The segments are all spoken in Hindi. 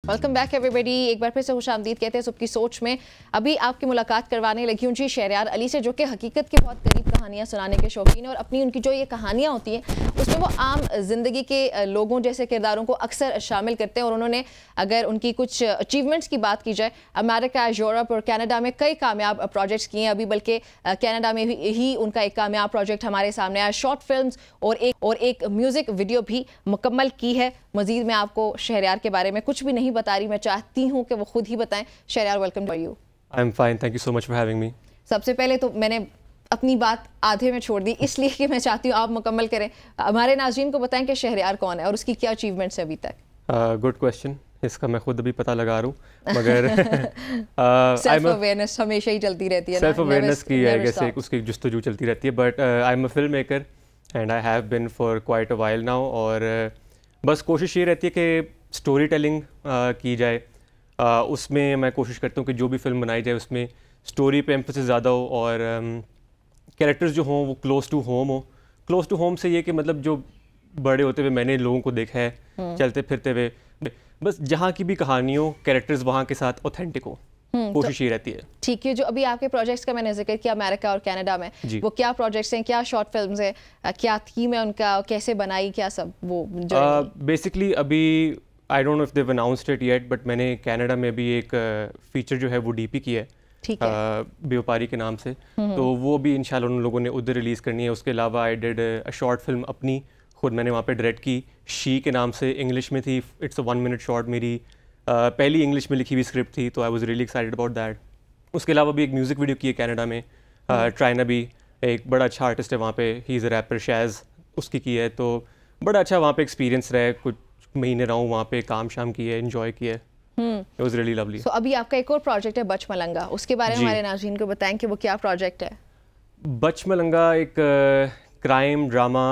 Welcome back everybody. एक बार फिर से खुशामदीद कहते हैं सबकी सोच में। अभी आपकी मुलाकात करवाने लगी हूँ जी शहरयार अली से, जो कि हकीकत के बहुत करीब कहानियाँ सुनाने के शौकीन है और अपनी उनकी जो ये कहानियाँ होती हैं उसमें वो आम ज़िंदगी के लोगों जैसे किरदारों को अक्सर शामिल करते हैं। और उन्होंने अगर उनकी कुछ अचीवमेंट्स की बात की जाए, अमेरिका, यूरोप और कनाडा में कई कामयाब प्रोजेक्ट्स किए हैं। अभी बल्कि कनाडा में ही उनका एक कामयाब प्रोजेक्ट हमारे सामने आया, शॉर्ट फिल्म्स और एक म्यूज़िक वीडियो भी मुकम्मल की है। मज़ीद मैं आपको शहरयार के बारे में कुछ भी नहीं बता रही, मैं चाहती हूँ कि वो खुद ही बताएं। Shehryar, welcome to you. I am fine, thank you so much for having me. सबसे पहले तो मैंने अपनी बात आधे में छोड़ दी, इसलिए कि मैं चाहती हूँ आप मुकम्मल करें। हमारे नाज़रीन को बताएं कि शहरयार कौन है और उसकी क्या अचीवमेंट्स है अभी तक। गुड क्वेश्चन, इसका मैं खुद अभी पता लगा रहा हूँ, मगर सेल्फ अवेयरनेस हमेशा ही चलती रहती है, सेल्फ अवेयरनेस की आई गेस एक उसकी जुस्तजू चलती रहती है। But I am a film maker and I have been for quite a while now. और बस कोशिश ये रहती है कि स्टोरी टेलिंग की जाए। उसमें मैं कोशिश करता हूँ कि जो भी फिल्म बनाई जाए उसमें स्टोरी पे एम्फेसिस ज़्यादा हो और कैरेक्टर्स जो हों वो क्लोज टू होम हो। क्लोज टू होम से ये कि मतलब जो बड़े होते हुए मैंने लोगों को देखा है चलते फिरते हुए, बस जहाँ की भी कहानी हो कैरेक्टर्स वहाँ के साथ ऑथेंटिक हो, कोशिश ये रहती है। ठीक है, जो अभी आपके प्रोजेक्ट्स का मैंने जिक्र किया अमेरिका और कनाडा में, वो क्या प्रोजेक्ट्स हैं, क्या शॉर्ट फिल्म्स हैं, क्या थीम है उनका, कैसे बनाई, क्या सब वो बेसिकली अभी I don't know if they announced it yet, but मैंने कनाडा में भी एक फीचर जो है वो डीपी किया है, ठीक है, व्यापारी के नाम से। तो वो भी इंशाल्लाह उन लोगों ने उधर रिलीज़ करनी है। उसके अलावा I did a short film अपनी खुद, मैंने वहाँ पे डायरेक्ट की, शी के नाम से, इंग्लिश में थी। इट्स अ 1 मिनट शॉर्ट, मेरी पहली इंग्लिश में लिखी हुई स्क्रिप्ट थी, तो I was really excited about that. उसके अलावा भी एक म्यूज़िक वीडियो की है कनाडा में, ट्राइना भी एक बड़ा अच्छा आर्टिस्ट है वहाँ पे, ही इज़ अ रैपर, शैज़, उसकी की है। तो बड़ा अच्छा वहाँ पे एक्सपीरियंस रहा है, कुछ महीने रहा हूँ वहाँ पे, काम शाम किए, एंजॉय किया। It was really lovely. So अभी आपका एक और प्रोजेक्ट है बच मलंगा, उसके बारे में हमारे नाज़रीन को बताएं कि वो क्या प्रोजेक्ट है। बच मलंगा एक crime drama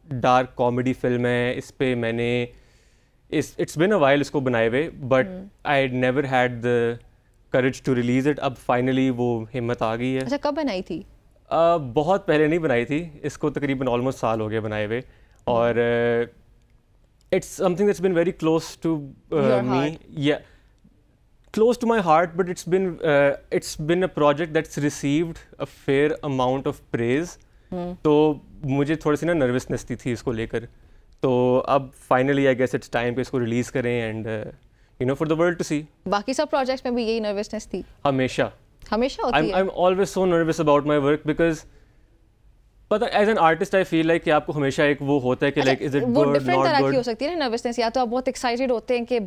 dark comedy film है। इस पे मैंने इट्स बिन अ वाइल इसको बनाए हुए, but I never had the courage to release it. अब फाइनली वो हिम्मत आ गई है। अच्छा, कब बनाई थी? बहुत पहले नहीं बनाई थी, इसको तकरीबन ऑलमोस्ट साल हो गया बनाए हुए। और it's something that's been very close to me, या close to my heart, but it's been a project that's received a fair amount of praise. तो मुझे थोड़ी सी ना नर्वसनेस थी इसको लेकर। तो अब finally I guess it's time कि इसको रिलीज करें and you know for the world to see. बाकी सब प्रोजेक्ट्स में भी यही नर्वसनेस थी? हमेशा होती है। I am always so nervous about my work because पता as an artist I feel like कि आपको हमेशा एक वो होता है कि like is it good, not good. Different तरह की हो सकती है ना नर्वसनेस। या तो आप बहुत एक्साइटेड होते हैं कि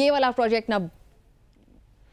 ये वाला प्रोजेक्ट ना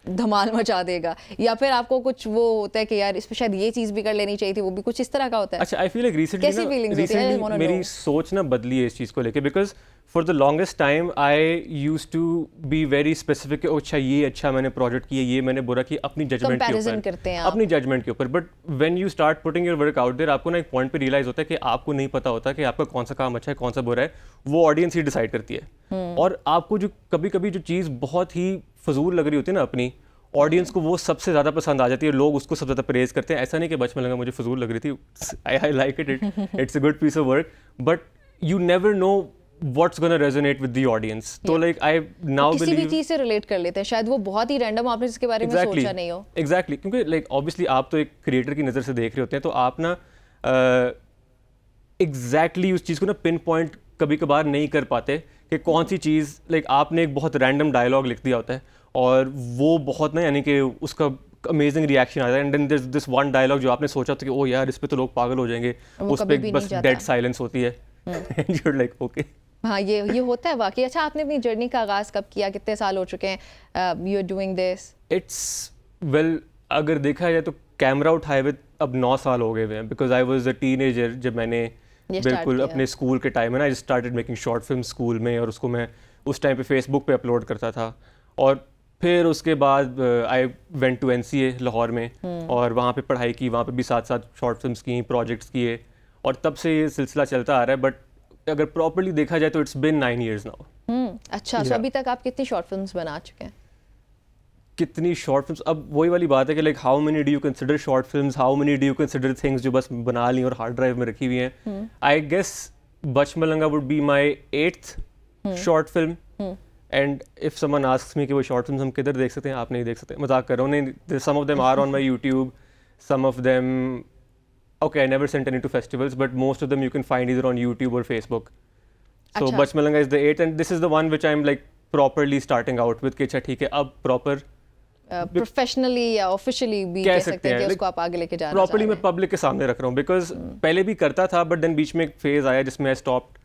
धमाल मचा देगा, या फिर आपको कुछ वो होता है कि यार इसमें शायद ये चीज़ भी कर लेनी चाहिए थी, वो भी कुछ इस तरह का होता है। अच्छा, आई फील लाइक रिसेंटली मेरी सोच ना बदली है इस चीज़ को लेके, because for the longest time I use to be very specific. अच्छा ये अच्छा मैंने प्रोजेक्ट किया, ये मैंने बुरा किया, अपनी जजमेंट के ऊपर करते हैं, अपनी जजमेंट के ऊपर। But when you start putting your work out there, आपको ना एक पॉइंट पे रियलाइज होता है कि आपको नहीं पता होता कि आपका कौन सा काम अच्छा है कौन सा बुरा है, वो ऑडियंस ही डिसाइड करती है। और आपको जो कभी कभी जो चीज़ बहुत ही फजूल लग रही होती है ना अपनी, ऑडियंस को वो सबसे ज़्यादा पसंद आ जाती है, लोग उसको सबसे ज़्यादा प्रेज करते हैं। ऐसा नहीं कि बच मलंगा मुझे फजूल लग रही थी, I like it, it's a good piece of work, but you never know what's gonna resonate with the audience. तो लाइक आई नाउ किसी भी चीज़ से रिलेट कर लेते हैं, शायद वो बहुत ही रैंडम, आपने इसके बारे में सोचा नहीं हो। एग्जैक्टली, क्योंकि लाइक ऑब्वियसली आप तो एक क्रिएटर की नज़र से देख रहे होते हैं, तो आप ना एग्जैक्टली उस चीज़ को ना पिन पॉइंट कभी कभार नहीं कर पाते कि कौन सी चीज़, लाइक आपने एक बहुत रैंडम डायलॉग लिख दिया होता है और वो बहुत ना, यानी कि उसका अमेजिंग रिएक्शन आता है, and then there is this one dialogue जो आपने सोचा था कि ओ यार इस पे तो लोग पागल हो जाएंगे, उस पे बस डेड साइलेंस होती है and you are like okay. हाँ, ये होता है वाकई। अच्छा, आपने अपनी जर्नी का आगाज़ कब किया, कितने साल हो चुके हैं you are doing this? It's well, अगर देखा जाए तो कैमरा उठाए हुए अब 9 साल हो गए हैं, because I was a teenager जब मैंने बिल्कुल अपने स्कूल के टाइम में ना I started making short film school में, और उसको मैं उस टाइम पे फेसबुक पे अपलोड करता था। और फिर उसके बाद I went to NCA Lahore में, और वहाँ पे पढ़ाई की, वहाँ पे भी साथ साथ शॉर्ट फिल्म्स की, प्रोजेक्ट्स किए, और तब से ये सिलसिला चलता आ रहा है। बट अगर प्रॉपर्ली देखा जाए तो इट्स बिन 9 years नाउ। अच्छा, तो अभी तक आप कितनी शॉर्ट फिल्म्स बना चुके हैं? कितनी शॉर्ट फिल्म्स, अब वही वाली बात है कि like how many do you consider short films, how many do you consider things जो बस बना ली और हार्ड ड्राइव में रखी हुई हैं। I guess Bach Malanga would be my 8th short film, and if someone asks me कि वो शॉर्ट फिल्म्स हम किधर देख सकते हैं, आप नहीं देख सकते, मजाक कर रहा हूँ, नहीं, some of them are on my YouTube, some of them, okay, I never sent any to festivals, but most of them you can find either on YouTube or Facebook. So Achha. Bach Milanga is the 8th, and this is the one which I'm like properly starting out with. कि अच्छा ठीक है, अब proper प्रोफेशनली या ऑफिशियली भी कह सकते हैं कि उसको आप आगे लेके जा रहे हैं। प्रॉपर्ली मैं पब्लिक के सामने रख रहा हूँ, बिकॉज पहले भी करता था, बट देन बीच में एक फेज आया जिसमें I stopped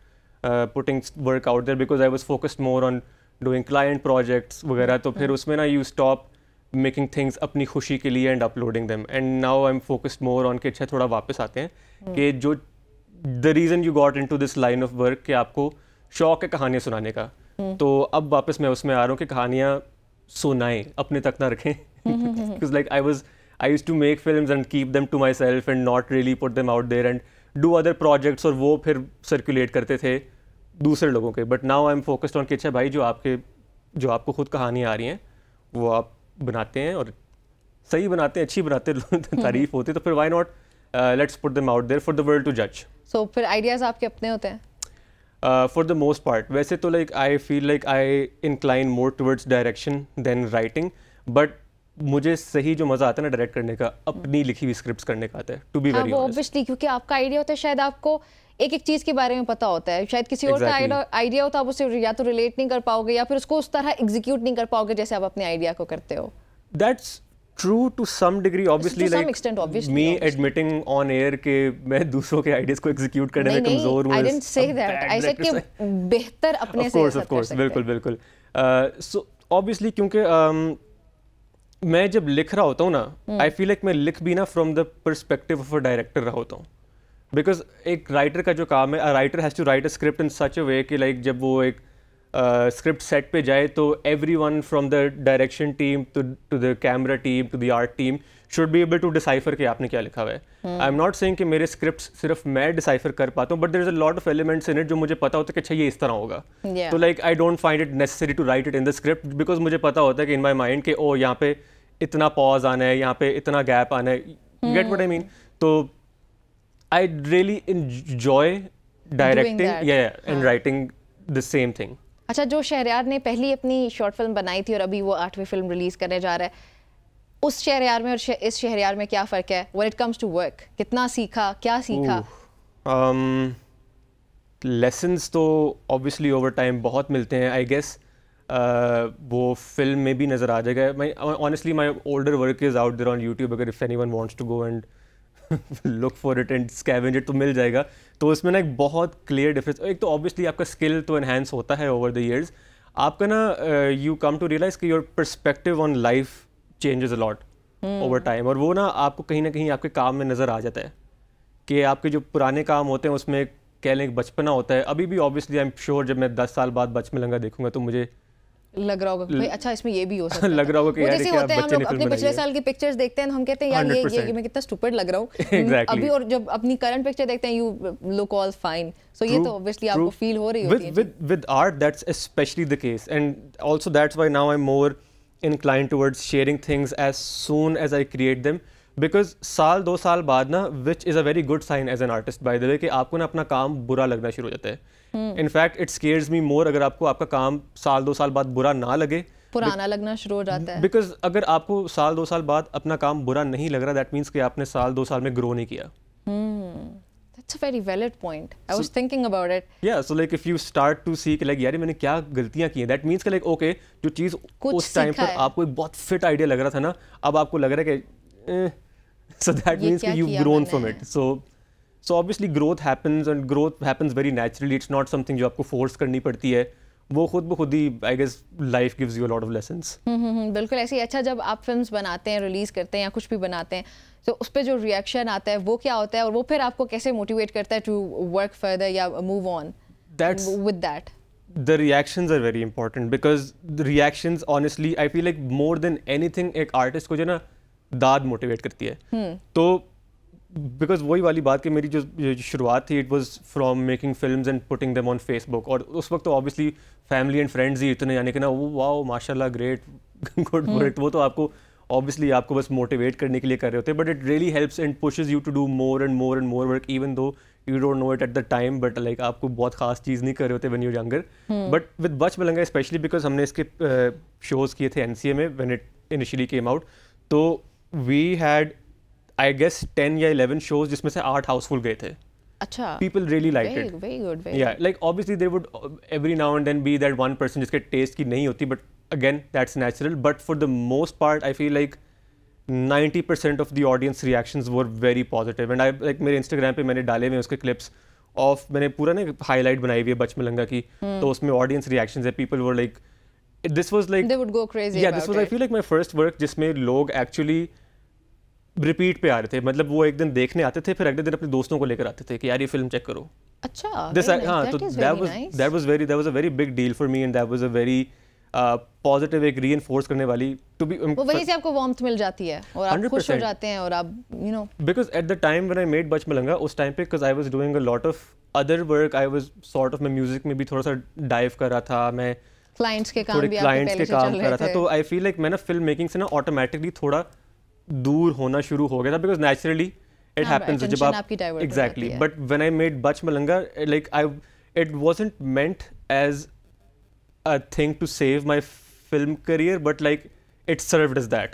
putting work out there because I was focused more on doing client projects वगैरह, तो फिर उसमें ना यू स्टॉप मेकिंग थिंग्स अपनी खुशी के लिए and uploading them, and now I am focused more on कि अच्छा थोड़ा वापस आते हैं कि जो the reason you got into this line of work कि आपको शौक है कहानियाँ सुनाने का, तो अब वापस मैं उसमें आ रहा हूँ कि कहानियाँ सुनाएं, अपने तक ना रखें, because like I used to make films and keep them to myself and not really put them out there and do other projects, और वो फिर circulate करते थे दूसरे लोगों के, but now I'm focused on कि अच्छा भाई जो आपको खुद कहानियाँ आ रही हैं वो आप बनाते हैं और सही बनाते हैं, अच्छी बनाते हैं, तारीफ होती है, तो फिर why not let's put them out there for the world to judge. So फिर आइडियाज़ आपके अपने होते हैं? For the most part, वैसे तो like I feel like I incline more towards direction than writing, but मुझे सही जो मज़ा आता है ना डायरेक्ट करने का, अपनी लिखी हुई स्क्रिप्ट्स करने का आता है, to be very honest. Obviously क्योंकि आपका आइडिया होता है, शायद आपको एक एक चीज़ के बारे में पता होता है, शायद किसी और का आइडिया होता है, आप उसे या तो रिलेट नहीं कर पाओगे या फिर उसको उस तरह एग्जीक्यूट नहीं कर पाओगे जैसे आप अपने आइडिया को करते हो। That's true to some degree, obviously, like extent, obviously, me admitting on air कि मैं दूसरों के आइडियाज को एग्जीक्यूट करने में कमजोर हूँ। I didn't say that. I said कि बेहतर अपने से of course, बिल्कुल। So obviously क्योंकि मैं जब लिख रहा होता हूँ ना, I feel like मैं लिख भी ना from the perspective of a director रहा होता हूँ, because एक राइटर का जो काम है, a writer has to write a script in such a way कि like जब वो एक स्क्रिप्ट सेट पे जाए तो everyone from the direction team to the camera team to the art team should be able to decipher कि आपने क्या लिखा हुआ है। I'm not saying कि मेरे स्क्रिप्ट्स सिर्फ मैं डिसाइफर कर पाता हूँ, but there is a lot of elements in it जो मुझे पता होता है कि अच्छा ये इस तरह होगा, तो like I don't find it necessary to write it in the script because मुझे पता होता है कि in my mind कि ओ यहाँ पे इतना पॉज आना है, यहाँ पे इतना गैप आना है, get what I mean? तो I really enjoy directing and writing the same thing. अच्छा, जो शहरयार ने पहली अपनी शॉर्ट फिल्म बनाई थी और अभी वो 8वीं फिल्म रिलीज करने जा रहा है, उस शहरयार में और इस शहरयार में क्या फ़र्क है when it comes to work? कितना सीखा, क्या सीखा? लेसन्स तो ऑब्वियसली ओवर टाइम बहुत मिलते हैं, आई गेस वो फिल्म में भी नज़र आ जाएगा। Honestly my older work is out there on YouTube, अगर if anyone wants to go and look for it and scavenge it तो मिल जाएगा। तो उसमें ना एक बहुत क्लियर डिफरेंस, एक तो ऑब्वियसली आपका स्किल तो एनहेंस होता है ओवर द ईयर्स, आपका ना यू कम टू रियलाइज कि your perspective on life changes a lot over time, और वो ना आपको कहीं ना कहीं आपके काम में नज़र आ जाता है कि आपके जो पुराने काम होते हैं उसमें कह लें बचपना होता है। अभी भी ऑब्वियसली आई एम श्योर जब मैं 10 साल बाद बच मिलूंगा देखूंगा तो मुझे लग रहा होगा भाई अच्छा इसमें ये भी हो सकता है, लग रहा होगा कि यार क्या बच्चे ने फिल्म अपने पिछले साल की पिक्चर्स देखते हैं हम कहते हैं यार ये मैं कितना स्टूपिड लग रहा हूँ exactly. अभी और जब अपनी करंट पिक्चर देखते हैं यू लुक ऑल फाइन, सो ये तो ऑब्वियसली आपको फील हो रही होती है। With art that's especially the case, and also that's why now I'm more inclined towards sharing things as soon as I create them, because साल 2 साल बाद ना which is a very good sign as an artist by the way कि आपको ना अपना काम बुरा लगना शुरू हो जाता है। In fact, it scares me more अगर आपको आपका काम साल 2 साल बाद बुरा ना लगे, पुराना लगना शुरू हो जाता है। Because अगर आपको साल 2 साल बाद अपना काम बुरा नहीं लग रहा, that means कि आपने साल 2 साल में ग्रो नहीं किया। That's a very valid point. I was thinking about it. Yeah, so like if you start to see कि like यार मैंने क्या गलतियाँ की हैं, that means कि like okay जो चीज़ उस टाइम पर आपको एक बहुत फिट आइडिया लग रहा था ना, अब आपको लग रहा है कि so that means कि you've grown from it. So obviously growth happens and growth happens very naturally. It's not something जो आपको force करनी पड़ती है, वो खुद ब खुद ही I guess life gives you a lot of lessons. बिल्कुल ऐसे ही। अच्छा, जब आप फिल्म्स बनाते हैं, रिलीज करते हैं या कुछ भी बनाते हैं, तो उस पर जो रिएक्शन आता है वो क्या होता है और वो फिर आपको कैसे मोटिवेट करता है टू वर्क फर्दर या move on with that? The reactions are very important because the reactions honestly I feel like more than anything एक artist को जो ना दाद मोटिवेट करती है। तो बिकॉज वही वाली बात कि मेरी जो शुरुआत थी it was from making films and putting them on Facebook, और उस वक्त तो ऑब्वियसली फैमिली एंड फ्रेंड्स ही इतने यानी कि ना वो वाओ माशाल्लाह ग्रेट गुड वर्क, वो तो आपको ऑब्वियसली आपको बस मोटिवेट करने के लिए कर रहे होते हैं, but it really helps and pushes you to do more and more and more work even though you don't know it at the time, but like आपको बहुत खास चीज़ नहीं कर रहे होते when you're younger. But with Bach Malanga especially because हमने इसके shows किए थे NCA में when it initially came out, तो we had I guess 10 या 11 shows जिसमें से 8 हाउसफुल गए थे. अच्छा. People really liked it. Very good. Yeah, like obviously there would every now and then be that one person जिसके taste की नहीं होती, but again that's natural. But for the most part, I feel like 90% of the audience reactions were very positive. And I like मेरे Instagram पे मैंने डाले हुए उसके clips of मैंने पूरा ना highlight बनाई हुई है बच मलंगा की, तो उसमें audience reactions है. People were like, this was like they would go crazy. Yeah, this was I feel like my first work जिसमें लोग actually रिपीट पे आ रहे थे. मतलब वो एक दिन देखने आते थे, फिर अगले दिन अपने दोस्तों को लेकर आते थे कि यार ये फिल्म चेक करो. अच्छा. हाँ, तो that was very big deal for me, and that was a very positive एक रीइंफोर्स करने वाली टू बी वो वहीं से आपको वार्मथ मिल जाती है और आप खुश हो जाते हैं और आप you know because at the time when I made Bach मलंगा उस टाइम पे because I was doing a lot of other work I was sort of मैं म्यूजिक में भी थोड़ा सा डाइव कर रहा था मैं क्लाइंट्स के काम भी क्लाइंट्स के काम कर रहा था तो आई फील लाइक मैं ना फिल्म मेकिंग से ना ऑटोमेटिकली थोड़ा दूर होना शुरू हो गया था बिकॉज नेचुरली इट हैपेंस जब आप exactly but when I made Bach Malanga like I it wasn't meant as a thing to save my film career but like it served as that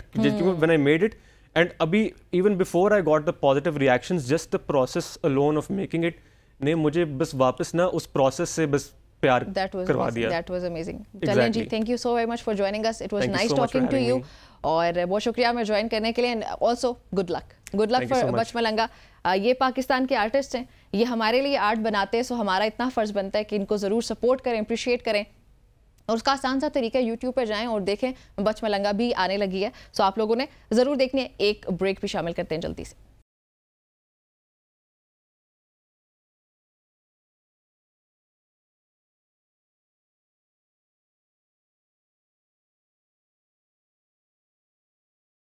when I made it and abhi even before I got the positive reactions just the process alone of making it ne mujhe bas wapas na us process se bas pyar karwa diya. That was amazing. Talent ji, thank you so very much for joining us. It was nice talking to you और बहुत शुक्रिया हमें ज्वाइन करने के लिए and also good luck for बच मलंगा. ये पाकिस्तान के आर्टिस्ट हैं, ये हमारे लिए आर्ट बनाते हैं, सो हमारा इतना फ़र्ज़ बनता है कि इनको ज़रूर सपोर्ट करें, अप्रिशिएट करें और उसका आसान सा तरीका है यूट्यूब पर जाएं और देखें बच मलंगा भी आने लगी है. सो आप लोगों ने ज़रूर देखनी है. एक ब्रेक भी शामिल करते हैं जल्दी से.